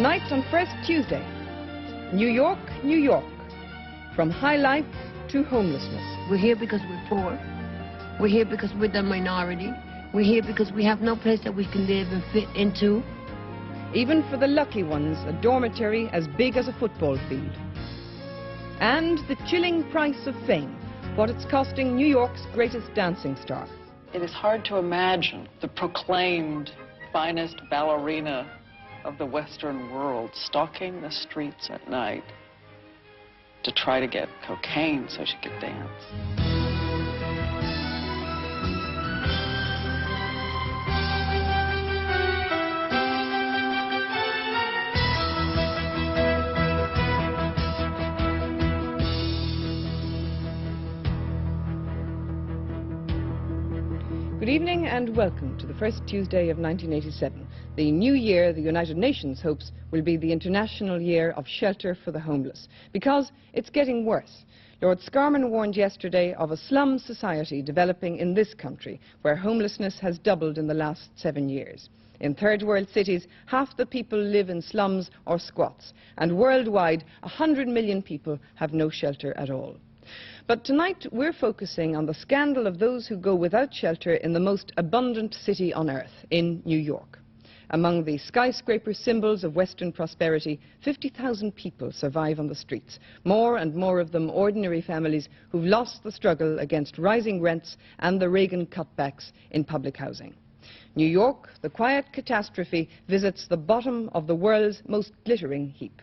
Tonight on First Tuesday, New York, New York, from high life to homelessness. We're here because we're poor. We're here because we're the minority. We're here because we have no place that we can live and fit into. Even for the lucky ones, a dormitory as big as a football field. And the chilling price of fame, what it's costing New York's greatest dancing star. It is hard to imagine the proclaimed finest ballerina of the Western world stalking the streets at night to try to get cocaine so she could dance. Good evening and welcome to the first Tuesday of 1987. The new year, the United Nations hopes, will be the International Year of Shelter for the Homeless, because it's getting worse. Lord Scarman warned yesterday of a slum society developing in this country, where homelessness has doubled in the last 7 years. In third world cities, half the people live in slums or squats, and worldwide, 100 million people have no shelter at all. But tonight we're focusing on the scandal of those who go without shelter in the most abundant city on earth, in New York. Among the skyscraper symbols of Western prosperity, 50,000 people survive on the streets, more and more of them ordinary families who've lost the struggle against rising rents and the Reagan cutbacks in public housing. New York, the quiet catastrophe, visits the bottom of the world's most glittering heap.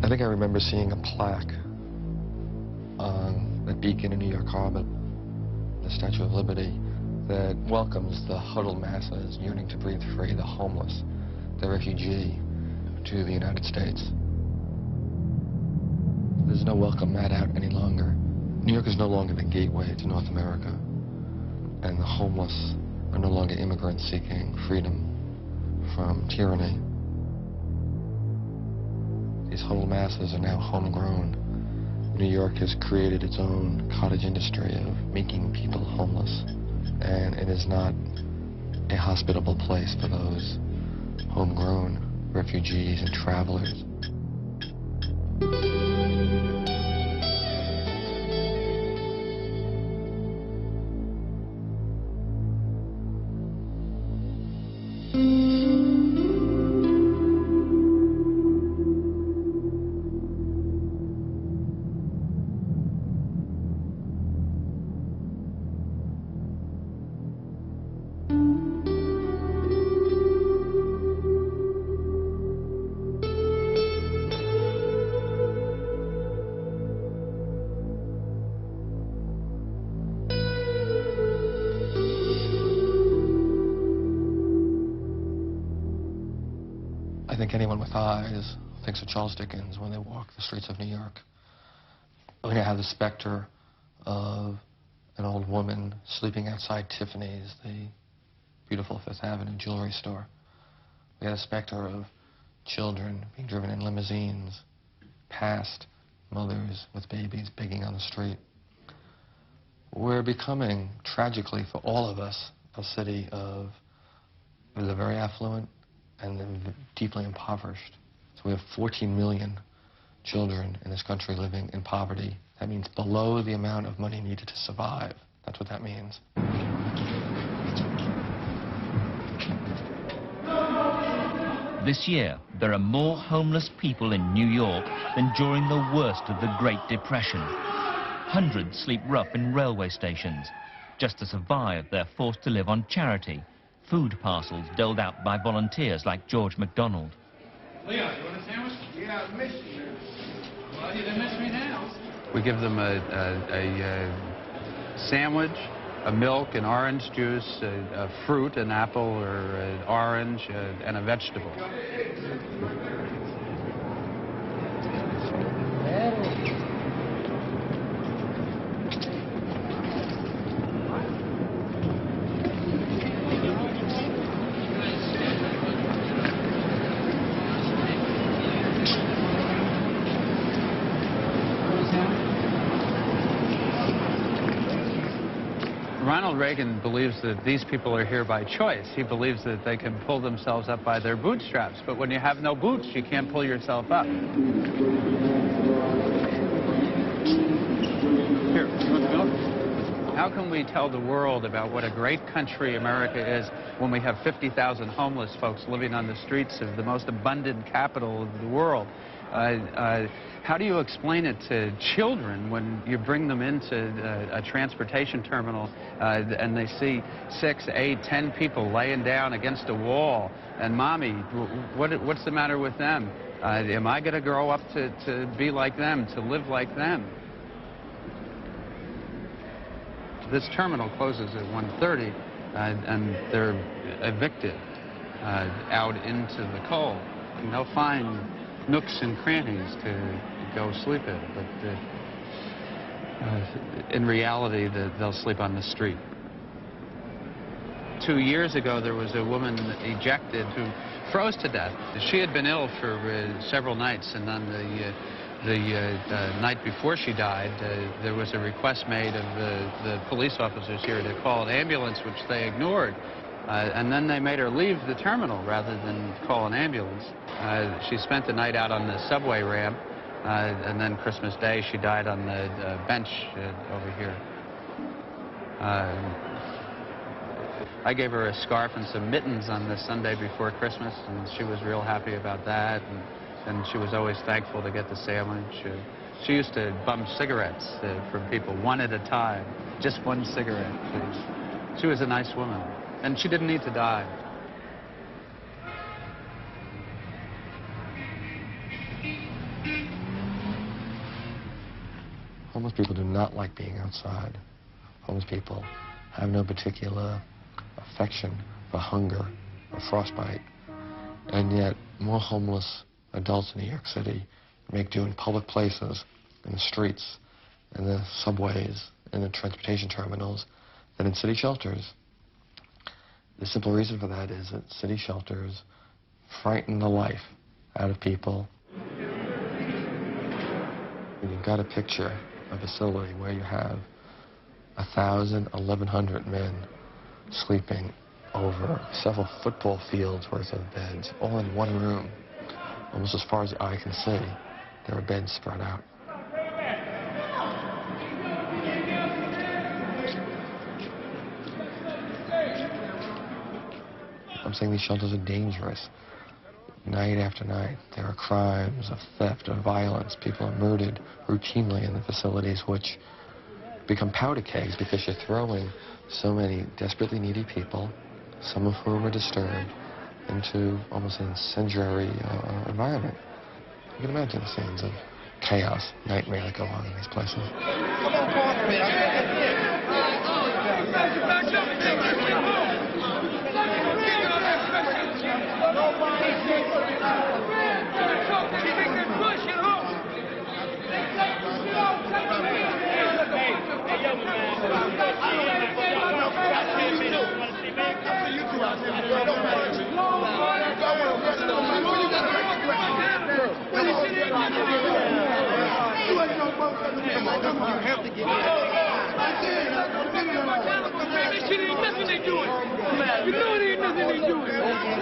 I think I remember seeing a plaque on the beacon in New York Harbor, the Statue of Liberty, that welcomes the huddled masses yearning to breathe free, the homeless, the refugee, to the United States. There's no welcome mat out any longer. New York is no longer the gateway to North America, and the homeless are no longer immigrants seeking freedom from tyranny. These huddled masses are now homegrown. New York has created its own cottage industry of making people homeless, and it is not a hospitable place for those homegrown refugees and travelers. I think anyone with eyes thinks of Charles Dickens when they walk the streets of New York. We're going to have the specter of an old woman sleeping outside Tiffany's, the beautiful Fifth Avenue jewelry store. We have a specter of children being driven in limousines past mothers with babies begging on the street. We're becoming, tragically for all of us, a city of the very affluent and the deeply impoverished. So we have 14 million children in this country living in poverty. That means below the amount of money needed to survive. That's what that means. This year, there are more homeless people in New York than during the worst of the Great Depression. Hundreds sleep rough in railway stations. Just to survive, they're forced to live on charity, food parcels doled out by volunteers like George McDonald. Leon, you want a sandwich? Yeah, I miss you. Well, you didn't miss me now. We give them a sandwich, a milk, an orange juice, a fruit, an apple or an orange, and a vegetable. Ronald Reagan believes that these people are here by choice. He believes that they can pull themselves up by their bootstraps. But when you have no boots, you can't pull yourself up. Here, you want the milk? How can we tell the world about what a great country America is when we have 50,000 homeless folks living on the streets of the most abundant capital of the world? How do you explain it to children when you bring them into a transportation terminal and they see 6, 8, 10 people laying down against a wall, and Mommy, what's the matter with them? Am I going to grow up to be like them, to live like them? This terminal closes at 1:30 and they're evicted out into the cold. And they'll find nooks and crannies to go sleep in, but in reality, they'll sleep on the street. 2 years ago, there was a woman ejected who froze to death. She had been ill for several nights, and on the night before she died, there was a request made of the police officers here to call an ambulance, which they ignored. And then they made her leave the terminal rather than call an ambulance. She spent the night out on the subway ramp, and then Christmas Day she died on the bench over here. I gave her a scarf and some mittens on the Sunday before Christmas, and she was real happy about that, and she was always thankful to get the sandwich. She used to bum cigarettes from people, one at a time, just one cigarette, please. She was a nice woman. And she didn't need to die. Homeless people do not like being outside. Homeless people have no particular affection for hunger or frostbite. And yet, more homeless adults in New York City make do in public places, in the streets, in the subways, in the transportation terminals, than in city shelters. The simple reason for that is that city shelters frighten the life out of people. When you've got a picture of a facility where you have 1,000, 1,100 men sleeping over several football fields worth of beds, all in one room, almost as far as the eye can see, there are beds spread out. I'm saying these shelters are dangerous. Night after night, there are crimes of theft, of violence. People are murdered routinely in the facilities, which become powder kegs because you're throwing so many desperately needy people, some of whom are disturbed, into almost an incendiary environment. You can imagine the scenes of chaos, nightmare that go on in these places.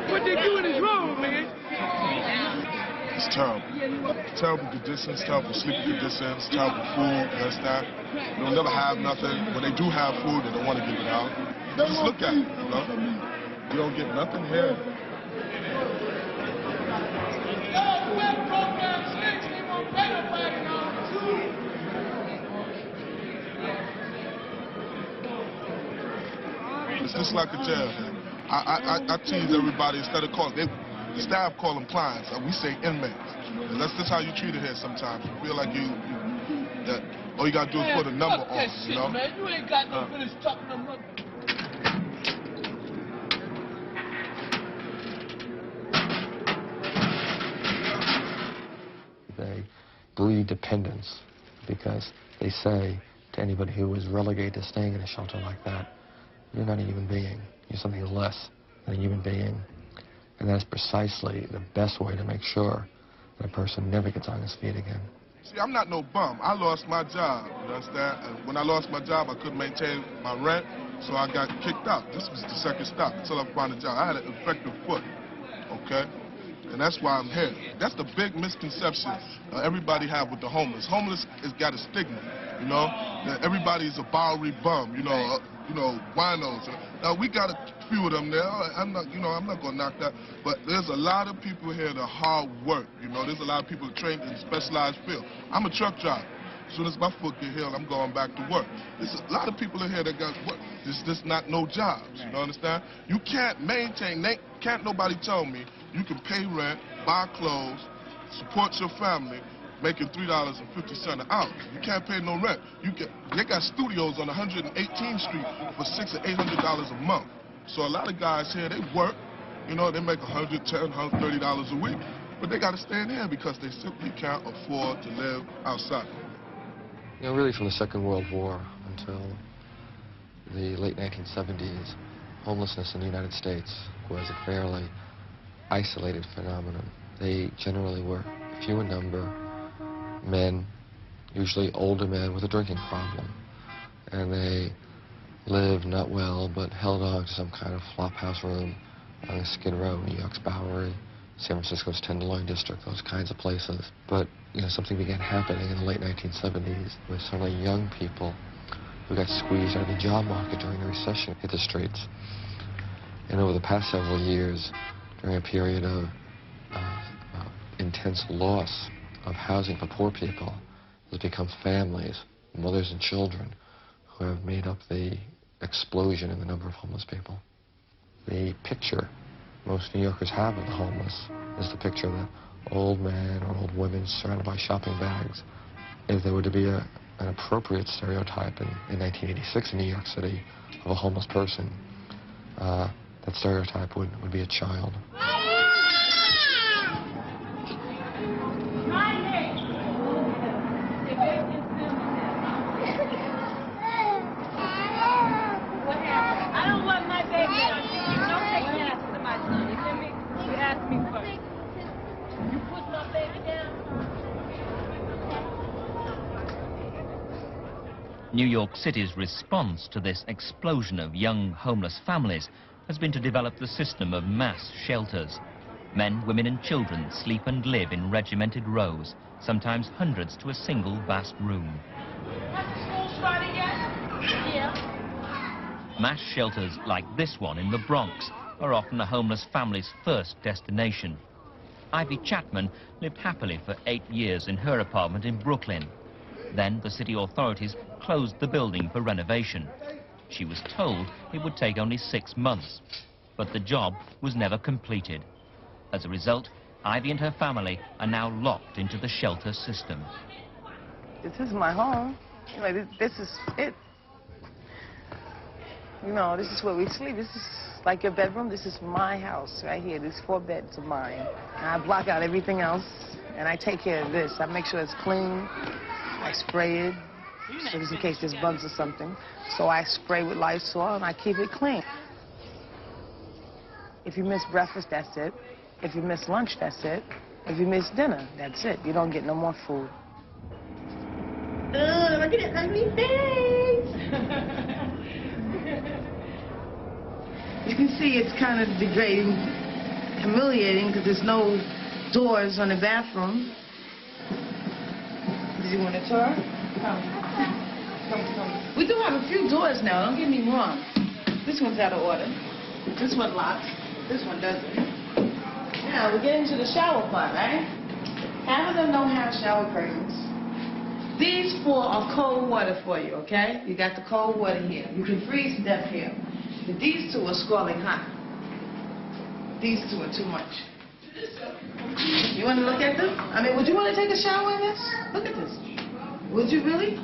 What they're doing is wrong, man. It's terrible. Terrible conditions, terrible sleeping conditions, terrible food, that's that. They'll never have nothing. When they do have food, they don't want to give it out. Just look at it, you know? You don't get nothing here. It's just like a jail. I tease everybody instead of calling. The staff call them clients. We say inmates. And that's just how you treat it here sometimes. You feel like that all you got to do is put a number on, you know? Man, you ain't got no business talking no more. They breed dependence because they say to anybody who is relegated to staying in a shelter like that, you're not a human being. You're something less than a human being. And that's precisely the best way to make sure that a person never gets on his feet again. See, I'm not no bum. I lost my job, you understand? And when I lost my job, I couldn't maintain my rent, so I got kicked out. This was the second stop until I found a job. I had an infected foot, okay? And that's why I'm here. That's the big misconception everybody have with the homeless. Homeless has got a stigma, you know? That everybody is a Bowery bum, you know, winos. Now, we got a few of them there. I'm not going to knock that. But there's a lot of people here that hard work, you know? There's a lot of people trained in specialized field. I'm a truck driver. As soon as my foot get healed, I'm going back to work. There's a lot of people in here that got work. There's just not no jobs, you understand? You can't maintain, can't nobody tell me you can pay rent, buy clothes, support your family, making $3.50 an hour. You can't pay no rent. They got studios on 118th Street for $600 or $800 a month. So a lot of guys here, they work, you know, they make $110, $130 a week, but they got to stay in here because they simply can't afford to live outside. You know, really from the Second World War until the late 1970s, homelessness in the United States was a fairly isolated phenomenon. They generally were few in number, men, usually older men with a drinking problem, and they lived not well but held on to some kind of flophouse room on Skid Row, New York's Bowery, San Francisco's Tenderloin District, those kinds of places. But, you know, something began happening in the late 1970s with certainly young people who got squeezed out of the job market during the recession hit the streets. And over the past several years, during a period of intense loss of housing for poor people, there's become families, mothers and children, who have made up the explosion in the number of homeless people. The picture most New Yorkers have of the homeless is the picture of the old man or old women surrounded by shopping bags. If there were to be an appropriate stereotype in 1986 in New York City of a homeless person, that stereotype would be a child. New York City's response to this explosion of young homeless families has been to develop the system of mass shelters. Men, women and children sleep and live in regimented rows, sometimes hundreds to a single vast room. Has the school started yet? Yeah. Mass shelters like this one in the Bronx are often a homeless family's first destination. Ivy Chapman lived happily for 8 years in her apartment in Brooklyn. Then the city authorities closed the building for renovation. She was told it would take only 6 months, but the job was never completed. As a result, Ivy and her family are now locked into the shelter system. This is my home. Like, this is it. You know, this is where we sleep. This is like your bedroom. This is my house right here. These 4 beds are mine. And I block out everything else, and I take care of this. I make sure it's clean. I spray it, so just in case there's bugs or something. So I spray with Lysol, and I keep it clean. If you miss breakfast, that's it. If you miss lunch, that's it. If you miss dinner, that's it. You don't get no more food. Oh, look at that ugly face! You can see it's kind of degrading, humiliating, because there's no doors on the bathroom. Do you want a tour? Come. We do have a few doors now, don't get me wrong. This one's out of order. This one locks. This one doesn't. Now, we're getting to the shower part, right? Half of them don't have shower curtains. These four are cold water for you, okay? You got the cold water here. You can freeze to death here. But these two are scalding hot. These two are too much. You want to look at them? I mean, would you want to take a shower in this? Look at this. Would you really?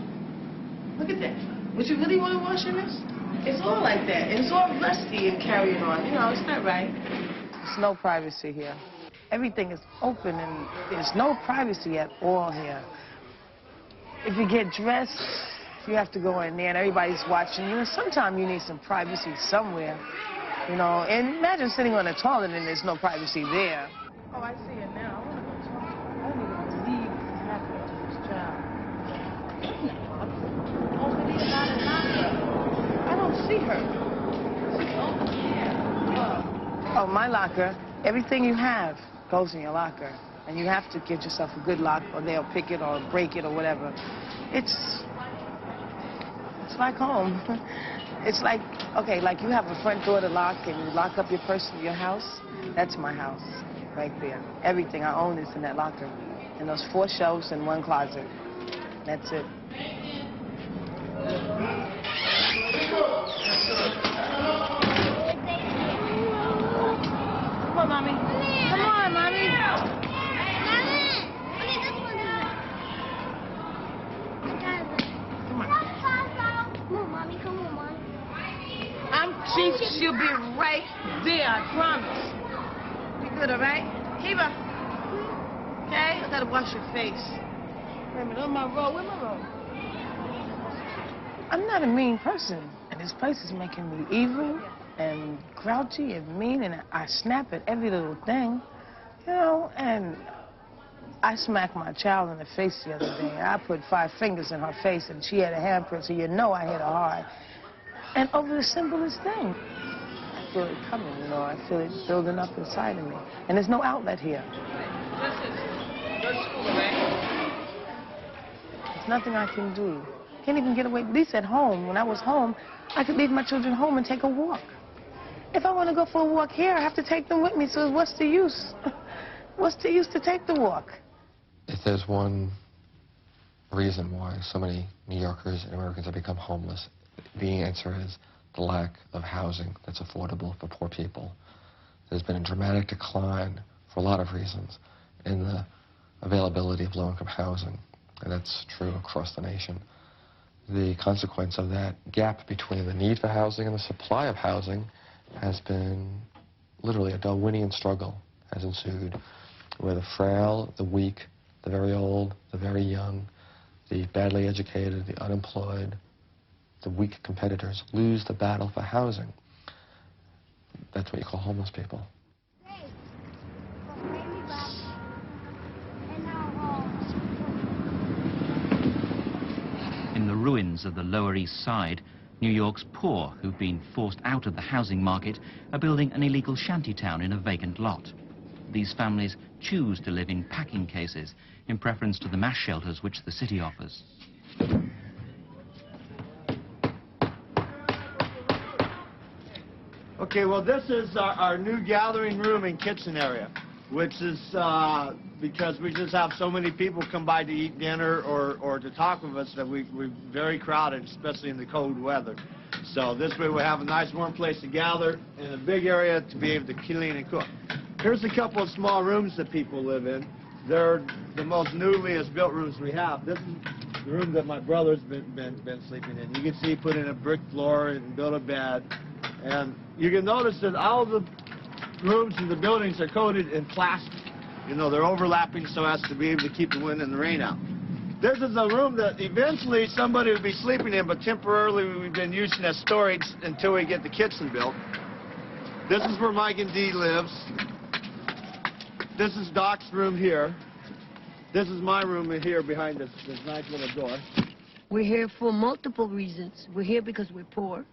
Look at that. Would you really want to wash in this? It's all like that. It's all rusty and carrying on. You know, it's not right. There's no privacy here. Everything is open and there's no privacy at all here. If you get dressed, you have to go in there and everybody's watching you. And sometimes you need some privacy somewhere. You know, and imagine sitting on a toilet and there's no privacy there. Oh, I see it now. I want to go talk to her. I don't even believe this happened to this child. Over there by the locker. I don't see her. She's over here. Oh, my locker. Everything you have goes in your locker. And you have to give yourself a good lock or they'll pick it or break it or whatever. It's like home. It's like, okay, like you have a front door to lock and you lock up your purse in your house. That's my house right there. Everything I own is in that locker. And those 4 shelves and 1 closet. That's it. Come on, Mommy. Come on, Mommy. She'll be right there, I promise. Be good, all right? Eva. Okay? I gotta wash your face. Wait a minute, on my roll. Where's my roll? I'm not a mean person. And this place is making me evil and grouchy and mean, and I snap at every little thing. You know, and I smacked my child in the face the other day. I put 5 fingers in her face, and she had a handprint, so you know I hit her hard. And over the simplest thing. I feel it coming, you know. I feel it building up inside of me. And there's no outlet here. There's nothing I can do. Can't even get away. At least at home, when I was home, I could leave my children home and take a walk. If I want to go for a walk here, I have to take them with me, so what's the use? What's the use to take the walk? If there's one reason why so many New Yorkers and Americans have become homeless, the answer is the lack of housing that's affordable for poor people. There's been a dramatic decline, for a lot of reasons, in the availability of low-income housing, and that's true across the nation. The consequence of that gap between the need for housing and the supply of housing has been literally a Darwinian struggle has ensued, where the frail, the weak, the very old, the very young, the badly educated, the unemployed, the weak competitors lose the battle for housing. That's what you call homeless people. In the ruins of the Lower East Side, New York's poor, who've been forced out of the housing market, are building an illegal shantytown in a vacant lot. These families choose to live in packing cases in preference to the mass shelters which the city offers. Okay, well, this is our new gathering room and kitchen area, which is because we just have so many people come by to eat dinner or to talk with us that we're very crowded, especially in the cold weather. So this way we have a nice warm place to gather and a big area to be able to clean and cook. Here's a couple of small rooms that people live in. They're the most newliest built rooms we have. This is the room that my brother's been sleeping in. You can see he put in a brick floor and built a bed. And you can notice that all the rooms in the buildings are coated in plastic. You know, they're overlapping so as to be able to keep the wind and the rain out. This is a room that eventually somebody would be sleeping in, but temporarily we've been using as storage until we get the kitchen built. This is where Mike and Dee lives. This is Doc's room here. This is my room here behind this nice little door. We're here for multiple reasons. We're here because we're poor.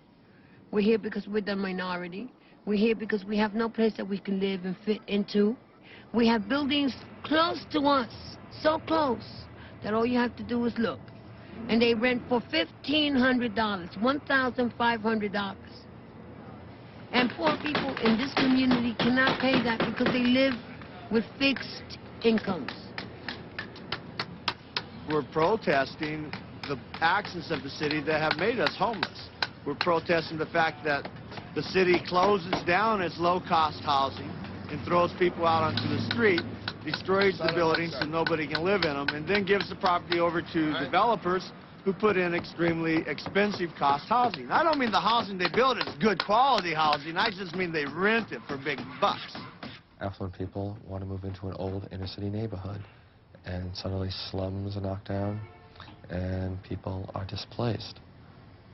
We're here because we're the minority. We're here because we have no place that we can live and fit into. We have buildings close to us, so close, that all you have to do is look. And they rent for $1,500, $1,500. And poor people in this community cannot pay that because they live with fixed incomes. we're protesting the actions of the city that have made us homeless. We're protesting the fact that the city closes down its low-cost housing and throws people out onto the street, destroys the buildings so nobody can live in them, and then gives the property over to developers who put in extremely expensive cost housing. I don't mean the housing they build is good quality housing. I just mean they rent it for big bucks. Affluent people want to move into an old inner city neighborhood, and suddenly slums are knocked down and people are displaced.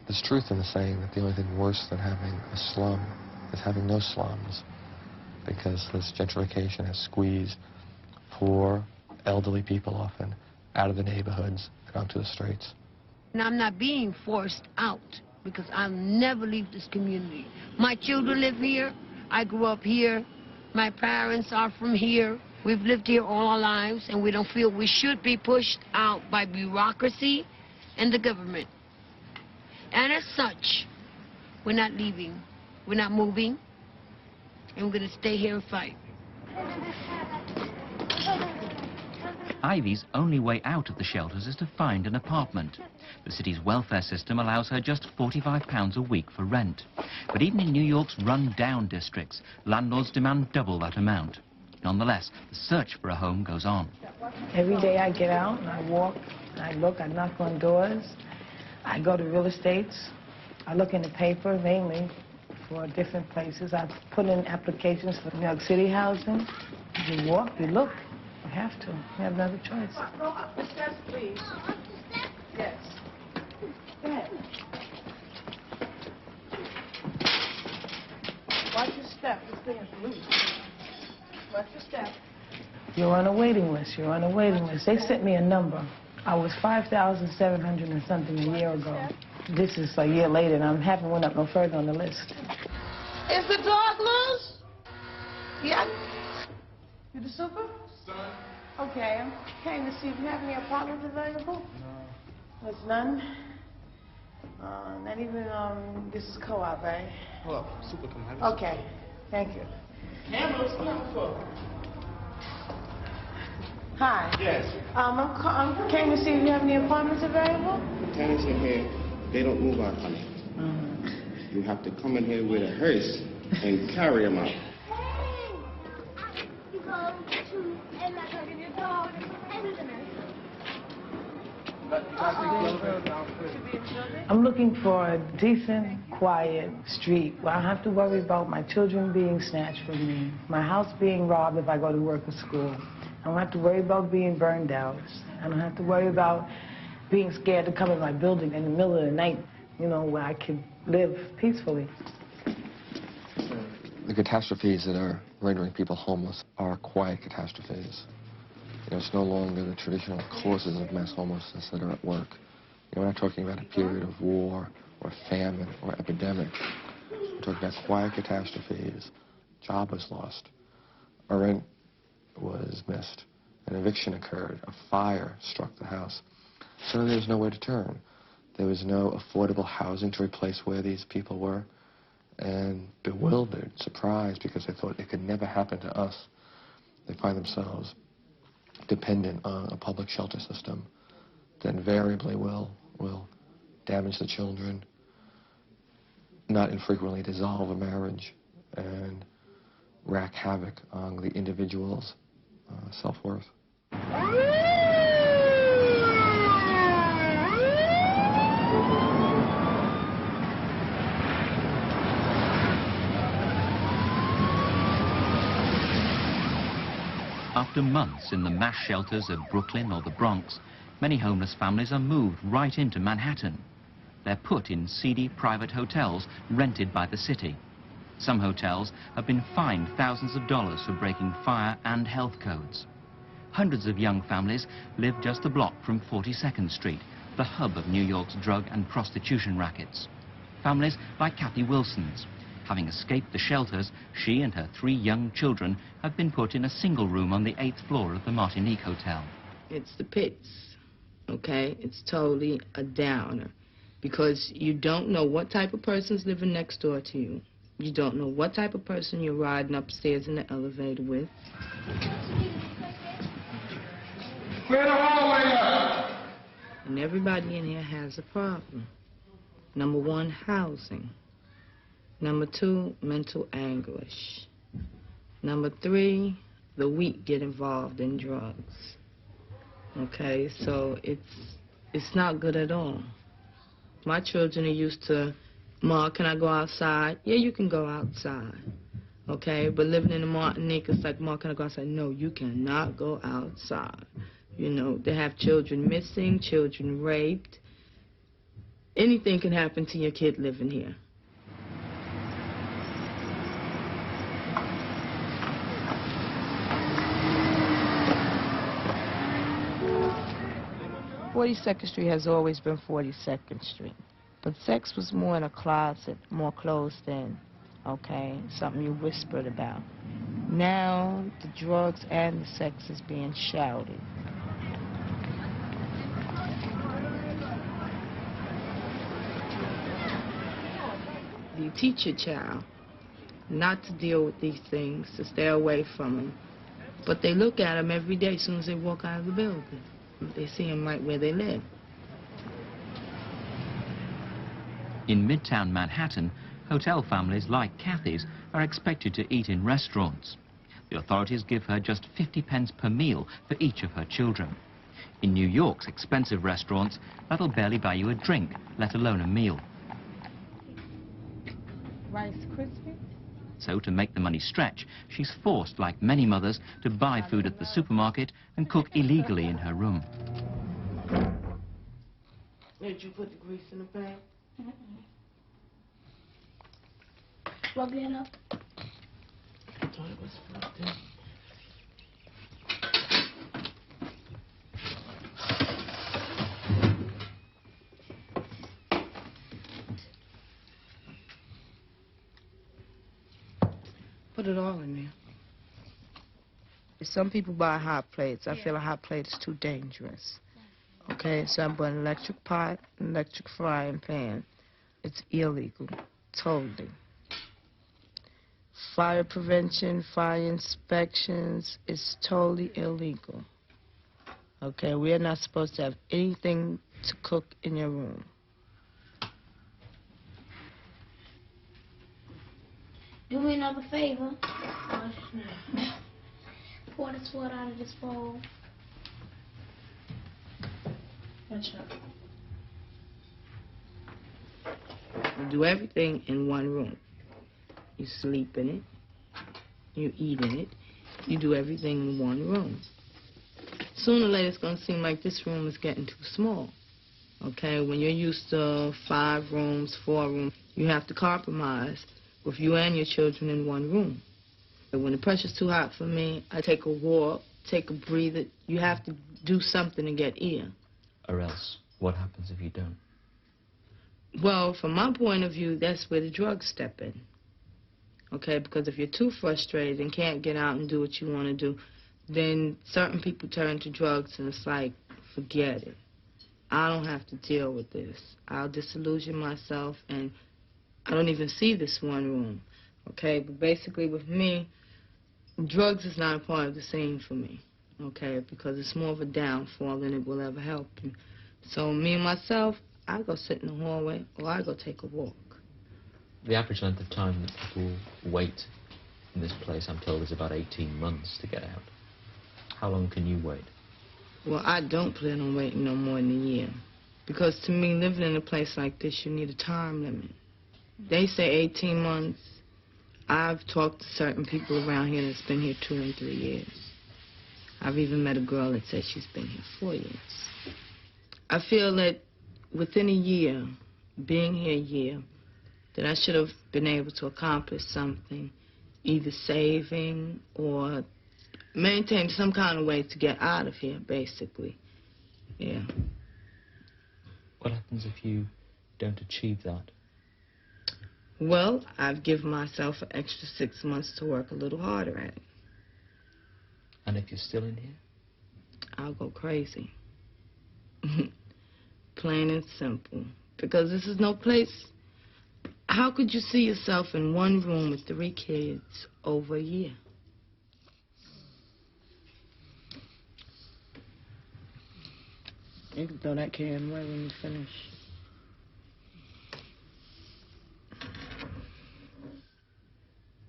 There's truth in the saying that the only thing worse than having a slum is having no slums, because this gentrification has squeezed poor, elderly people often out of the neighborhoods and onto the streets. And I'm not being forced out because I'll never leave this community. My children live here. I grew up here. My parents are from here. We've lived here all our lives, and we don't feel we should be pushed out by bureaucracy and the government. And as such, we're not leaving. We're not moving. And we're going to stay here and fight. Ivy's only way out of the shelters is to find an apartment. The city's welfare system allows her just £45 a week for rent. But even in New York's run-down districts, landlords demand double that amount. Nonetheless, the search for a home goes on. Every day I get out and I walk, I look, I knock on doors, I go to real estates, I look in the paper mainly for different places. I put in applications for New York City housing. You walk, you look. You have to. You have no other choice. Go up the steps, please. Up the steps? Yes. Go ahead. Watch your step. This thing is loose. Watch your step. You're on a waiting list. You're on a waiting list. They sent me a number. I was 5,700 and something a year ago. This is a year later, and I haven't went up no further on the list. Is the dog loose? Yeah. You the super? Son. Okay, I'm came to see if you have any apartments available. No. There's none? Not even, this is co-op, right? Hold up. Super, come on. Okay, thank you. Cameras, come for. Hi. Yes. I'm came to see if you have any apartments available. The tenants in here, they don't move out, honey. You have to come in here with a hearse and carry them out. I'm looking for a decent, quiet street where I don't have to worry about my children being snatched from me, my house being robbed if I go to work or school. I don't have to worry about being burned out. I don't have to worry about being scared to come in my building in the middle of the night, you know, where I can live peacefully. The catastrophes that are rendering people homeless are quiet catastrophes. You know, it's no longer the traditional causes of mass homelessness that are at work. You know, we're not talking about a period of war or famine or epidemic. We're talking about quiet catastrophes. Job was lost. A rent was missed. An eviction occurred. A fire struck the house. So there was nowhere to turn. There was no affordable housing to replace where these people were. And bewildered, surprised, because they thought it could never happen to us, they find themselves dependent on a public shelter system that invariably will damage the children, not infrequently dissolve a marriage, and wreak havoc on the individual's self-worth. After months in the mass shelters of Brooklyn or the Bronx, many homeless families are moved right into Manhattan. They're put in seedy private hotels rented by the city. Some hotels have been fined thousands of dollars for breaking fire and health codes. Hundreds of young families live just a block from 42nd Street, the hub of New York's drug and prostitution rackets. Families like Kathy Wilson's. Having escaped the shelters, she and her 3 young children have been put in a single room on the 8th floor of the Martinique Hotel. It's the pits, okay? It's totally a downer because you don't know what type of person's living next door to you. You don't know what type of person you're riding upstairs in the elevator with. Clear the hallway up. And everybody in here has a problem. Number one, housing. Number two, mental anguish. Number three, the weak get involved in drugs. Okay, so it's not good at all. My children are used to, Ma, can I go outside? Yeah, you can go outside. Okay, but living in the Martinique, it's like, Ma, can I go outside? No, you cannot go outside. You know, they have children missing, children raped. Anything can happen to your kid living here. "42nd Street has always been 42nd Street. But sex was more in a closet, more closed in, okay? Something you whispered about. Now, the drugs and the sex is being shouted. You teach your child not to deal with these things, to stay away from them. But they look at them every day as soon as they walk out of the building. They see them right where they live. In Midtown Manhattan, hotel families like Kathy's are expected to eat in restaurants. The authorities give her just 50 pence per meal for each of her children. In New York's expensive restaurants, that'll barely buy you a drink, let alone a meal. Rice Krispies? So to make the money stretch, she's forced, like many mothers, to buy food at the supermarket and cook illegally in her room. Did you put the grease in the pan? Plug it up. I thought it was plugged in. Put it all in there. Some people buy hot plates. I feel a hot plate is too dangerous. Okay, so I'm buying an electric pot, an electric frying pan. It's illegal, totally. Fire prevention, fire inspections, it's totally illegal. Okay, we are not supposed to have anything to cook in your room. Do me another favor. Pour this water out of this bowl. Watch out. You do everything in one room. You sleep in it, you eat in it, you do everything in one room. Sooner or later it's going to seem like this room is getting too small. Okay, when you're used to 5 rooms, 4 rooms, you have to compromise with you and your children in one room. When the pressure's too hot for me, I take a walk, take a breather. You have to do something to get air. Or else, what happens if you don't? Well, from my point of view, that's where the drugs step in. Okay, because if you're too frustrated and can't get out and do what you want to do, then certain people turn to drugs and it's like, forget it. I don't have to deal with this. I'll disillusion myself and I don't even see this one room. Okay, but basically with me, drugs is not a part of the scene for me. Okay, because it's more of a downfall than it will ever help you. So me and myself, I go sit in the hallway or I go take a walk. The average length of time that people wait in this place, I'm told, is about 18 months to get out. How long can you wait? Well, I don't plan on waiting no more than a year. Because to me, living in a place like this, you need a time limit. They say 18 months. I've talked to certain people around here that's been here 2 and 3 years. I've even met a girl that said she's been here 4 years. I feel that within a year, being here a year, that I should have been able to accomplish something, either saving or maintain some kind of way to get out of here, basically. Yeah. What happens if you don't achieve that? Well, I've given myself an extra 6 months to work a little harder at it. And if you're still in here? I'll go crazy. Plain and simple. Because this is no place. How could you see yourself in one room with 3 kids over a year? You can throw that can away when you finish.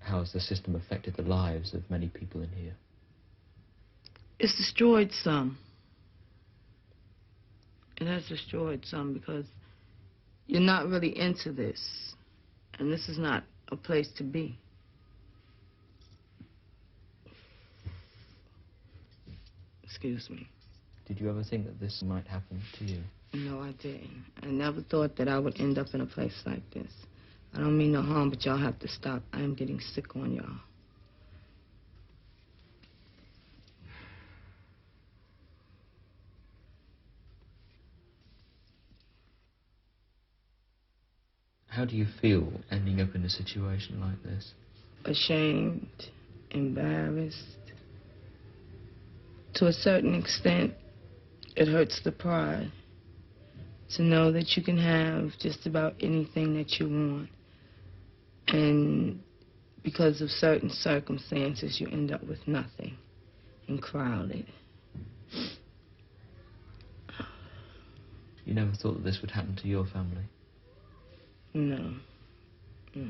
How has the system affected the lives of many people in here? It's destroyed some. It has destroyed some because you're not really into this. And this is not a place to be. Excuse me. Did you ever think that this might happen to you? No, I didn't. I never thought that I would end up in a place like this. I don't mean no harm, but y'all have to stop. I am getting sick on y'all. How do you feel ending up in a situation like this? Ashamed, embarrassed. To a certain extent, it hurts the pride to know that you can have just about anything that you want. And because of certain circumstances, you end up with nothing and crowded. You never thought that this would happen to your family? No. No.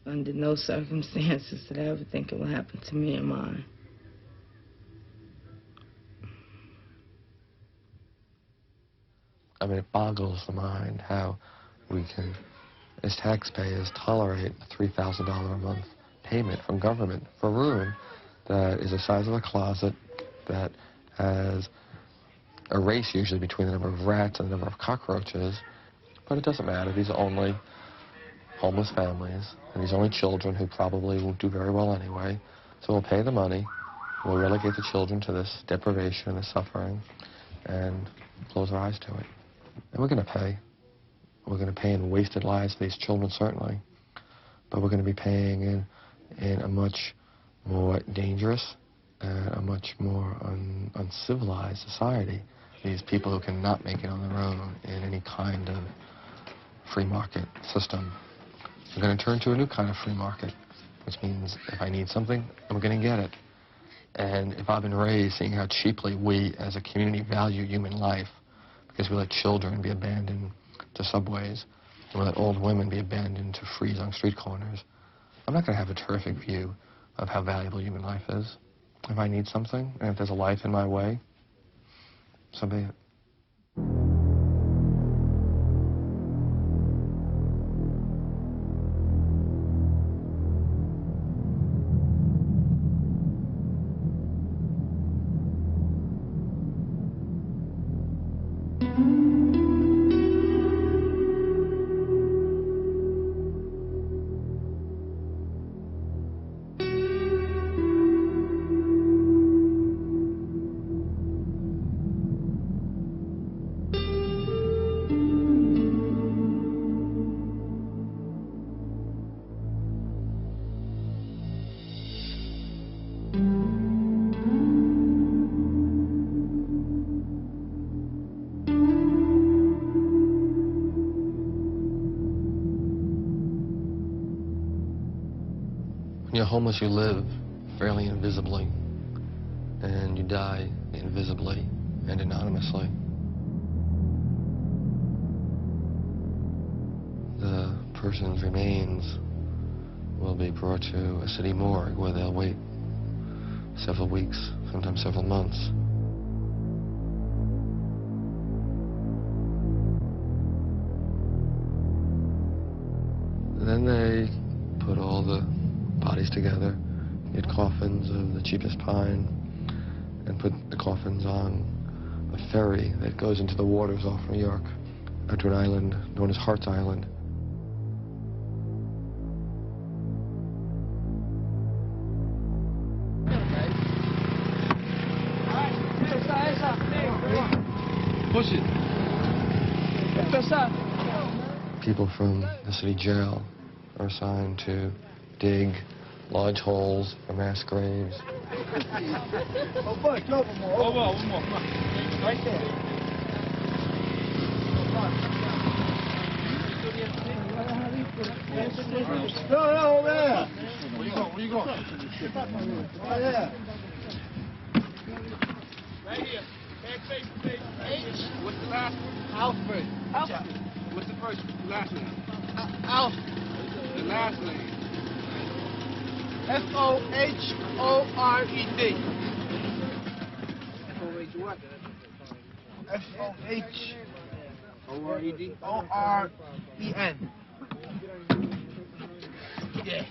Under no circumstances did I ever think it would happen to me and mine. I mean, it boggles the mind how we can, as taxpayers, tolerate a $3,000 a month payment from government for a room that is the size of a closet, that has a race usually between the number of rats and the number of cockroaches. But it doesn't matter. These are only homeless families, and these are only children who probably won't do very well anyway. So we'll pay the money, we'll relegate the children to this deprivation and this suffering, and close our eyes to it. And we're going to pay. We're going to pay in wasted lives for these children, certainly. But we're going to be paying in a much more dangerous and a much more uncivilized society. These people who cannot make it on their own in any kind of free market system. We're going to turn to a new kind of free market, which means if I need something, I'm going to get it. And if I've been raised seeing how cheaply we as a community value human life, because we let children be abandoned to subways, and we let old women be abandoned to freeze on street corners, I'm not going to have a terrific view of how valuable human life is. If I need something, and if there's a life in my way, so be it. When you're homeless, you live fairly invisibly, and you die invisibly and anonymously. The person's remains will be brought to a city morgue where they'll wait several weeks, sometimes several months. And then they put all the bodies together, get coffins of the cheapest pine, and put the coffins on a ferry that goes into the waters off New York, out to an island known as Hart's Island. Push it. People from the city jail are assigned to dig large holes for mass graves. One more. Right there. No, over there. Where you going? Right there. Right here. H. What's the last one? Alfred. Alfred. What's the first last name? Alfred. The last name. F-O-H-O-R-E-D. F-O-H what? F-O-H-O-R-E-D. O-R-E-N. Yeah.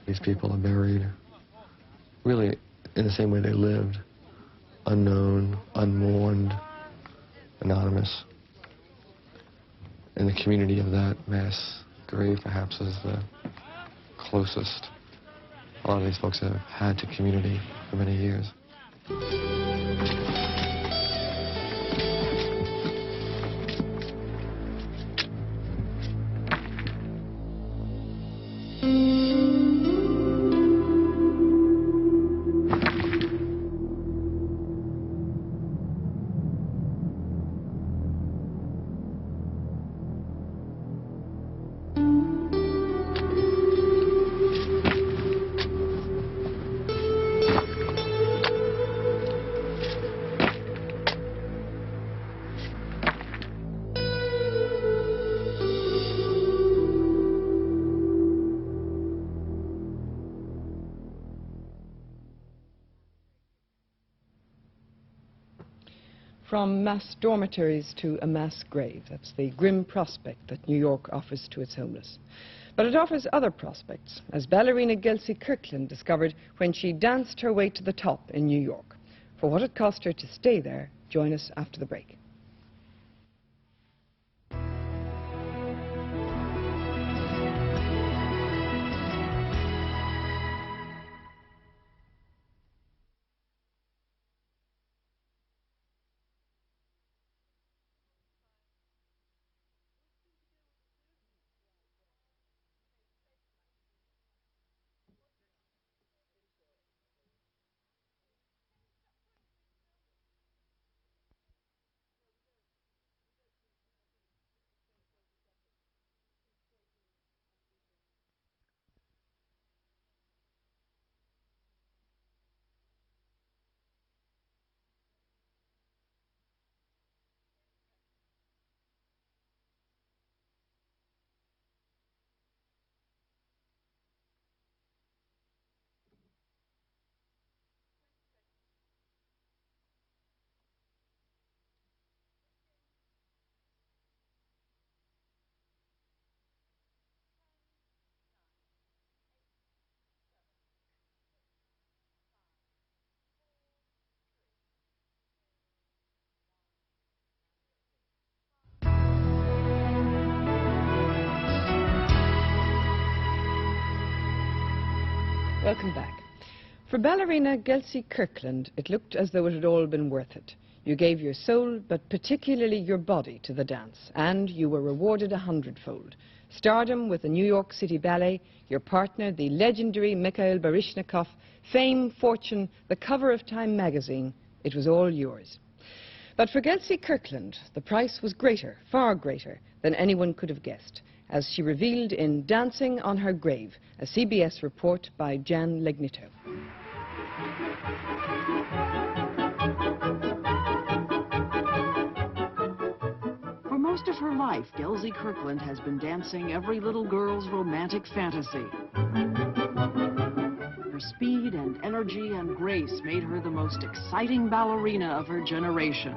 These people are buried really in the same way they lived, unknown, unmourned, anonymous. And the community of that mass grave perhaps is the closest a lot of these folks have had to community for many years. From mass dormitories to a mass grave, that's the grim prospect that New York offers to its homeless. But it offers other prospects, as ballerina Gelsey Kirkland discovered when she danced her way to the top in New York. For what it cost her to stay there, join us after the break. Welcome back. For ballerina Gelsey Kirkland, it looked as though it had all been worth it. You gave your soul, but particularly your body, to the dance, and you were rewarded 100-fold. Stardom with the New York City Ballet, your partner, the legendary Mikhail Baryshnikov, fame, fortune, the cover of Time magazine, it was all yours. But for Gelsey Kirkland, the price was greater, far greater, than anyone could have guessed, as she revealed in Dancing on Her Grave, a CBS report by Jan Legnito. For most of her life, Gelsey Kirkland has been dancing every little girl's romantic fantasy. Her speed and energy and grace made her the most exciting ballerina of her generation.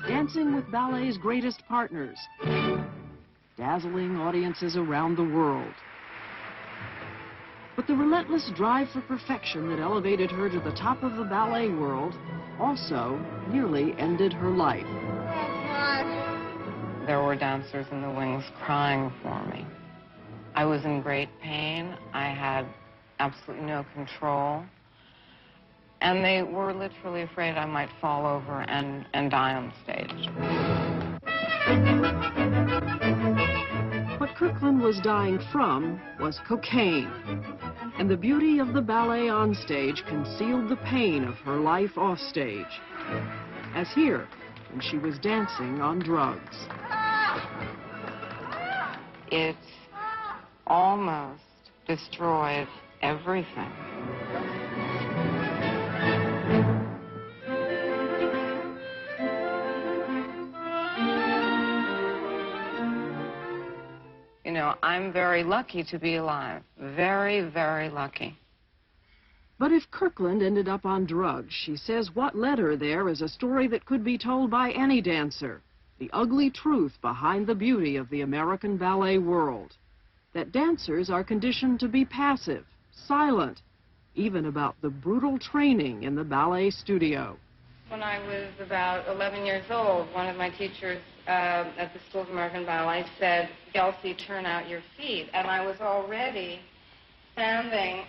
Dancing with ballet's greatest partners, dazzling audiences around the world. But the relentless drive for perfection that elevated her to the top of the ballet world also nearly ended her life. There were dancers in the wings crying for me. I was in great pain. I had absolutely no control. And they were literally afraid I might fall over and die on stage. What Kirkland was dying from was cocaine. And the beauty of the ballet on stage concealed the pain of her life off stage. As here, when she was dancing on drugs. It almost destroyed everything. You know, I'm very lucky to be alive. Very, very lucky. But if Kirkland ended up on drugs, she says what led her there is a story that could be told by any dancer. The ugly truth behind the beauty of the American ballet world. That dancers are conditioned to be passive, silent, even about the brutal training in the ballet studio. When I was about 11 years old, one of my teachers at the School of American Ballet said, "Elsie, turn out your feet." And I was already standing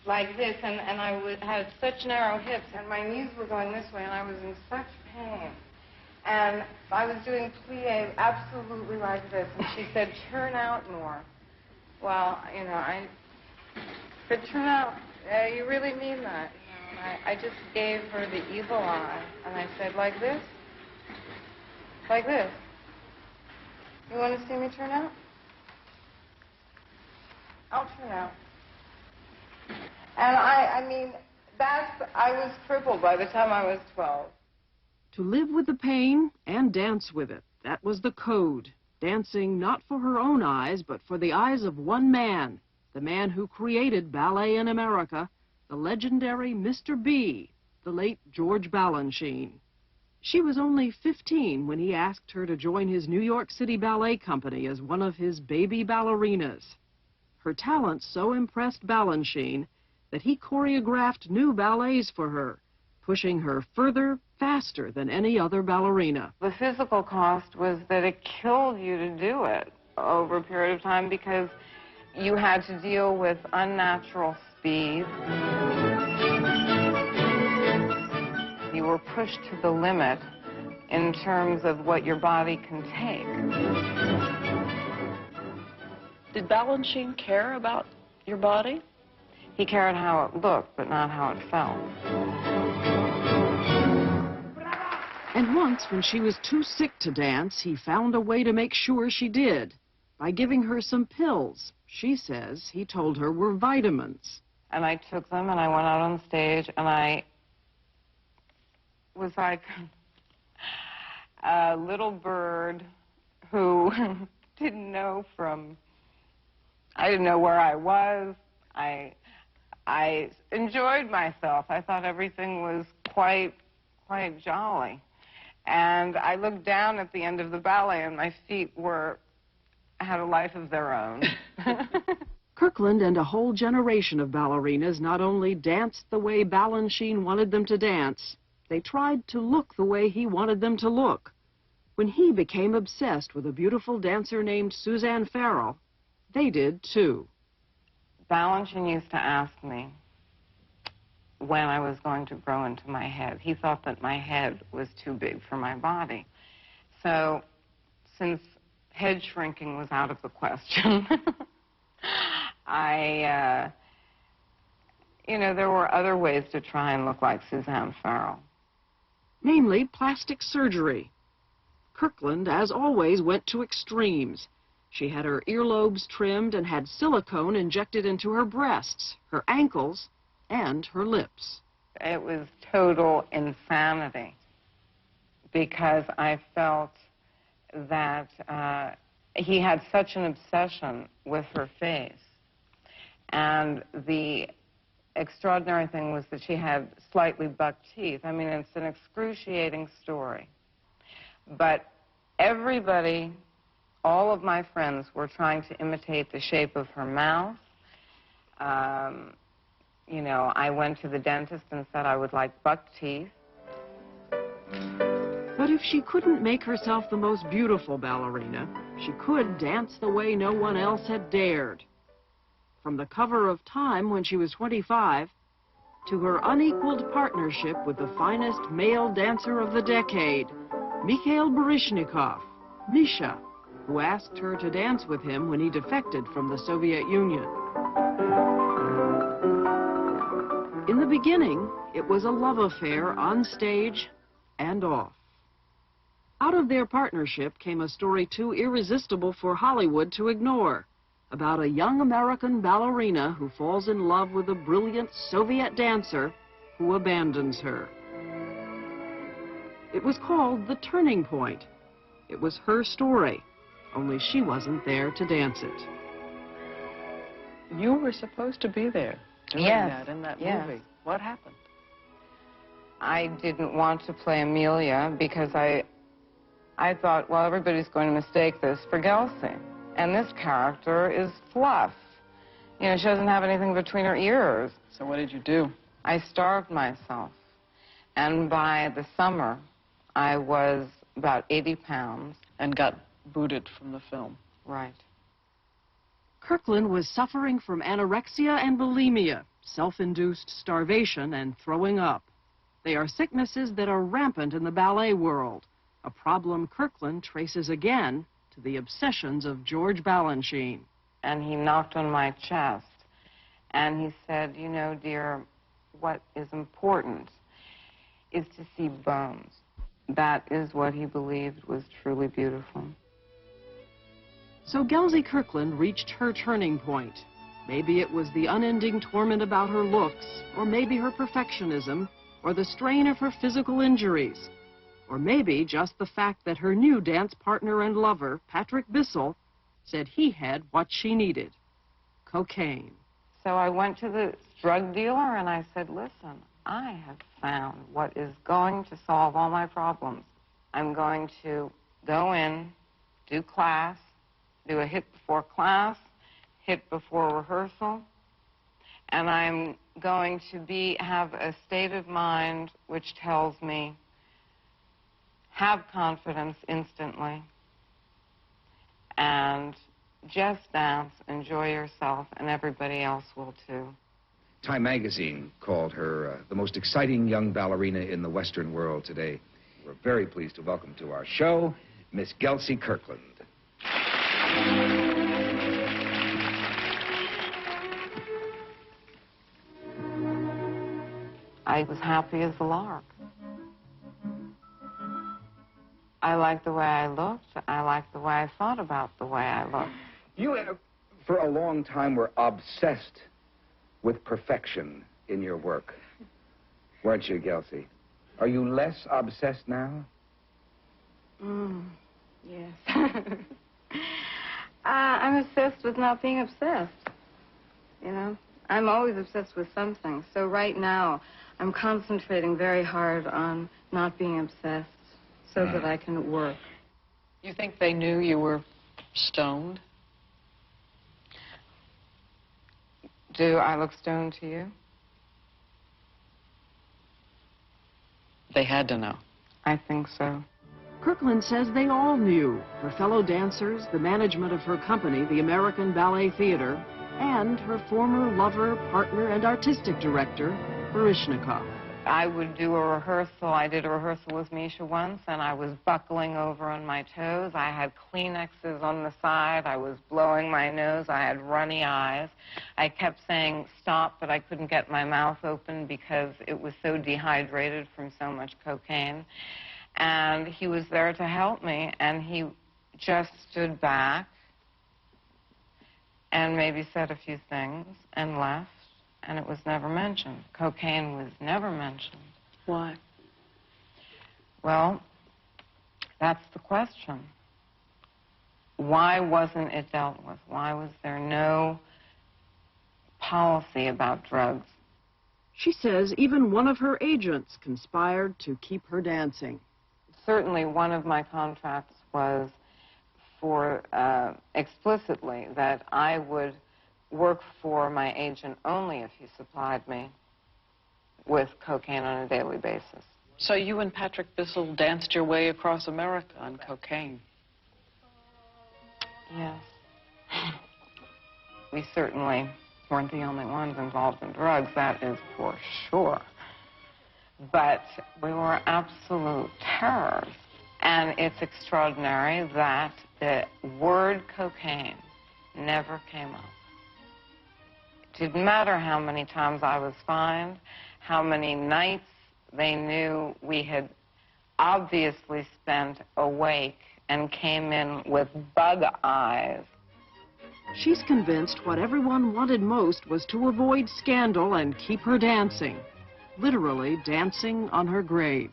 like this, and I had such narrow hips, and my knees were going this way, and I was in such pain. And I was doing plie absolutely like this, and she said, "Turn out more." Well, you know, I said, "Turn out, you really mean that?" You know, and I just gave her the evil eye, and I said, "Like this? Like this? You want to see me turn out? I'll turn out." And I mean, I was crippled by the time I was 12. To live with the pain and dance with it, that was the code. Dancing not for her own eyes, but for the eyes of one man, the man who created ballet in America, the legendary Mr. B, the late George Balanchine. She was only 15 when he asked her to join his New York City Ballet Company as one of his baby ballerinas. Her talent so impressed Balanchine that he choreographed new ballets for her, pushing her further, faster than any other ballerina. The physical cost was that it killed you to do it over a period of time because you had to deal with unnatural speed. You were pushed to the limit in terms of what your body can take. Did Balanchine care about your body? He cared how it looked, but not how it felt. And once, when she was too sick to dance, he found a way to make sure she did. By giving her some pills, she says he told her were vitamins. And I took them, and I went out on stage, and I was like a little bird who didn't know I didn't know where I was. I enjoyed myself. I thought everything was quite jolly. And I looked down at the end of the ballet, and my feet had a life of their own. Kirkland and a whole generation of ballerinas not only danced the way Balanchine wanted them to dance, they tried to look the way he wanted them to look. When he became obsessed with a beautiful dancer named Suzanne Farrell, they did too. Balanchine used to ask me when I was going to grow into my head. He thought that my head was too big for my body. So, since head shrinking was out of the question, there were other ways to try and look like Suzanne Farrell. Namely, plastic surgery. Kirkland, as always, went to extremes. She had her earlobes trimmed and had silicone injected into her breasts, her ankles, and her lips. It was total insanity because I felt that he had such an obsession with her face. And the extraordinary thing was that she had slightly buck teeth. I mean, it's an excruciating story. But everybody, all of my friends were trying to imitate the shape of her mouth. I went to the dentist and said I would like buck teeth. But if she couldn't make herself the most beautiful ballerina, she could dance the way no one else had dared. From the cover of Time when she was 25, to her unequaled partnership with the finest male dancer of the decade, Mikhail Baryshnikov, Misha, who asked her to dance with him when he defected from the Soviet Union. beginning, it was a love affair on stage and off. Out of their partnership came a story too irresistible for Hollywood to ignore, about a young American ballerina who falls in love with a brilliant Soviet dancer who abandons her. It was called The Turning Point. It was her story, only she wasn't there to dance it. You were supposed to be there doing that in that movie. What happened? I didn't want to play Amelia because I thought, well, everybody's going to mistake this for Gelsey. And this character is fluff. You know, she doesn't have anything between her ears. So what did you do? I starved myself. And by the summer, I was about 80 pounds. And got booted from the film. Right. Kirkland was suffering from anorexia and bulimia, self-induced starvation and throwing up. They are sicknesses that are rampant in the ballet world, a problem Kirkland traces again to the obsessions of George Balanchine. And he knocked on my chest, and he said, you know, dear, what is important is to see bones. That is what he believed was truly beautiful. So Gelsey Kirkland reached her turning point. Maybe it was the unending torment about her looks, or maybe her perfectionism, or the strain of her physical injuries, or maybe just the fact that her new dance partner and lover, Patrick Bissell, said he had what she needed: cocaine. So I went to the drug dealer and I said, listen, I have found what is going to solve all my problems. I'm going to go in, do class, do a hit before class, hit before rehearsal, and I'm going to have a state of mind which tells me, have confidence instantly, and just dance, enjoy yourself, and everybody else will too. Time magazine called her the most exciting young ballerina in the Western world today. We're very pleased to welcome to our show Miss Gelsey Kirkland. I was happy as a lark. I liked the way I looked. I liked the way I thought about the way I looked. You, for a long time, were obsessed with perfection in your work, weren't you, Gelsey? Are you less obsessed now? Yes. I'm obsessed with not being obsessed. You know, I'm always obsessed with something. So right now, I'm concentrating very hard on not being obsessed so that I can work. You think they knew you were stoned? Do I look stoned to you? They had to know. I think so. Kirkland says they all knew, her fellow dancers, the management of her company, the American Ballet Theater, and her former lover, partner, and artistic director, Baryshnikov. I would do a rehearsal. I did a rehearsal with Misha once, and I was buckling over on my toes. I had Kleenexes on the side. I was blowing my nose. I had runny eyes. I kept saying stop, but I couldn't get my mouth open because it was so dehydrated from so much cocaine. And he was there to help me, and he just stood back and maybe said a few things and left. And it was never mentioned. Cocaine was never mentioned. Why? Well, that's the question. Why wasn't it dealt with? Why was there no policy about drugs? She says even one of her agents conspired to keep her dancing. Certainly one of my contracts was for explicitly that I would work for my agent only if he supplied me with cocaine on a daily basis. So you and Patrick Bissell danced your way across America on cocaine? Yes. We certainly weren't the only ones involved in drugs, that is for sure. But we were absolute terrors. And it's extraordinary that the word cocaine never came up. It didn't matter how many times I was fined how many nights they knew we had obviously spent awake and came in with bug eyes. She's convinced what everyone wanted most was to avoid scandal and keep her dancing. Literally dancing on her grave.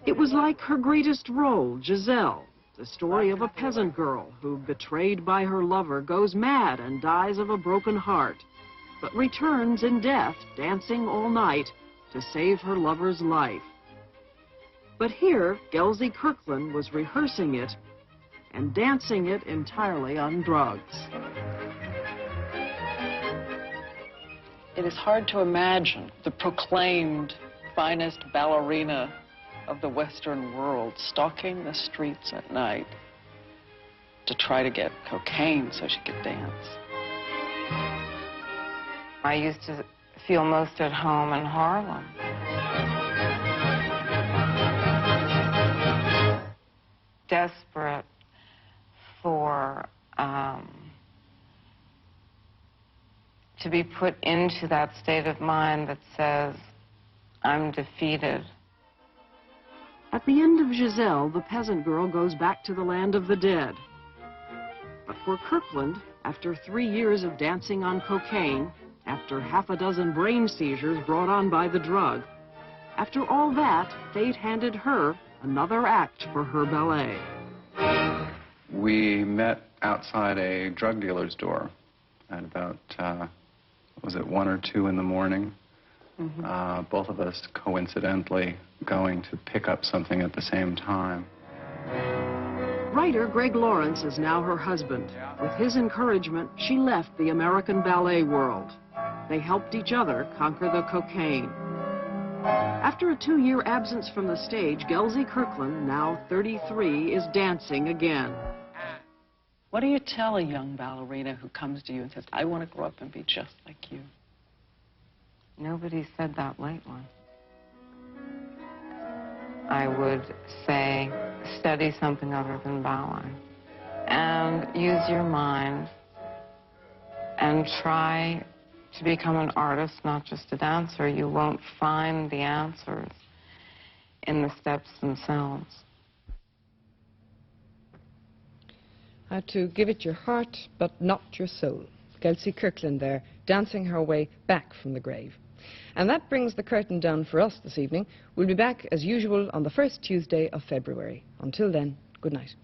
It was like her greatest role, Giselle, the story of a peasant girl who, betrayed by her lover, goes mad and dies of a broken heart, but returns in death, dancing all night to save her lover's life. But here, Gelsey Kirkland was rehearsing it and dancing it entirely on drugs. It is hard to imagine the proclaimed finest ballerina of the Western world stalking the streets at night to try to get cocaine so she could dance. I used to feel most at home in Harlem. Desperate for to be put into that state of mind that says, I'm defeated. At the end of Giselle, the peasant girl goes back to the land of the dead. But for Kirkland, after 3 years of dancing on cocaine, after half a dozen brain seizures brought on by the drug, after all that, fate handed her another act for her ballet. We met outside a drug dealer's door at about, was it 1 or 2 in the morning? Both of us coincidentally going to pick up something at the same time. Writer Greg Lawrence is now her husband. With his encouragement, she left the American ballet world. They helped each other conquer the cocaine. After a 2-year absence from the stage, Gelsey Kirkland, now 33, is dancing again. What do you tell a young ballerina who comes to you and says, I want to grow up and be just like you? Nobody said that lately. I would say, study something other than ballet. And use your mind. And try to become an artist, not just a dancer. You won't find the answers in the steps themselves. How to give it your heart, but not your soul. Gelsey Kirkland there, dancing her way back from the grave. And that brings the curtain down for us this evening. We'll be back as usual on the first Tuesday of February. Until then, good night.